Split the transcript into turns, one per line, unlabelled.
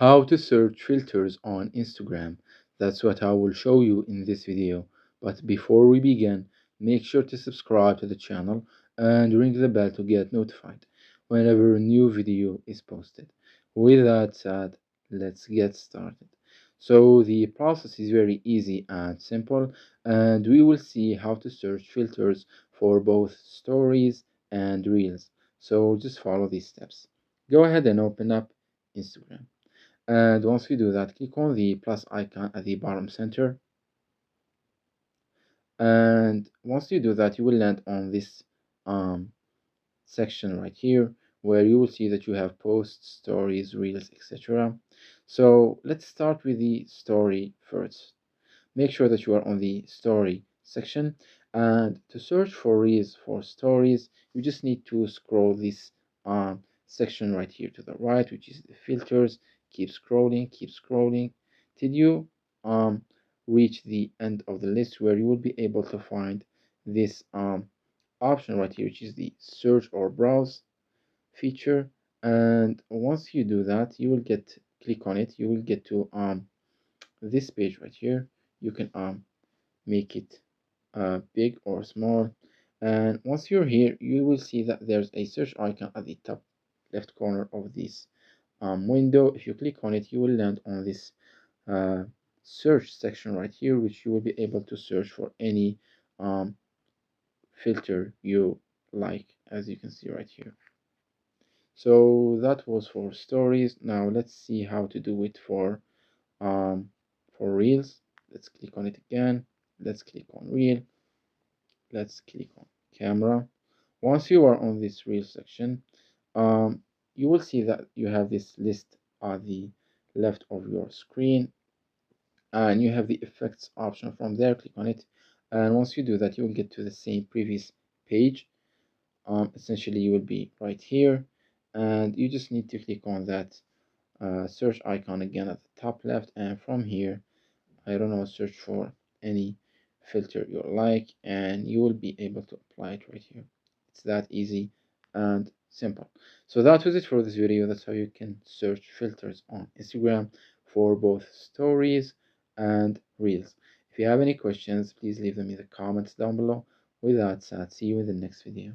How to search filters on Instagram. That's what I will show you in this video. But before we begin, make sure to subscribe to the channel and ring the bell to get notified whenever a new video is posted. With that said, let's get started. So the process is very easy and simple, and we will see how to search filters for both stories and reels. So just follow these steps. Go ahead and open up Instagram. And once we do that, click on the plus icon at the bottom center. And once you do that, you will land on this section right here where you will see that you have posts, stories, reels, etc. So let's start with the story first. Make sure that you are on the story section, and to search for reels for stories, you just need to scroll this section right here to the right, which is the filters. Keep scrolling till you um, reach the end of the list where you will be able to find this option right here, which is the search or browse feature. And once you do that, you will click on it, you will get to this page right here. You can make it big or small, and once you're here, you will see that there's a search icon at the top left corner of this window. If you click on it, you will land on this uh, search section right here, which you will be able to search for any um, filter you like, as you can see right here. So that was for stories. Now let's see how to do it for reels. Let's click on it again. Let's click on reel. Let's click on camera. Once you are on this reel section, you will see that you have this list at the left of your screen, and you have the effects option from there. Click on it, and once you do that, you will get to the same previous page. Essentially, you will be right here, and you just need to click on that search icon again at the top left, and from here, I don't know, search for any filter you like, and you will be able to apply it right here. It's that easy and simple. So that was it for this video. That's how you can search filters on Instagram for both stories and reels. If you have any questions, please leave them in the comments down below. With that said, see you in the next video.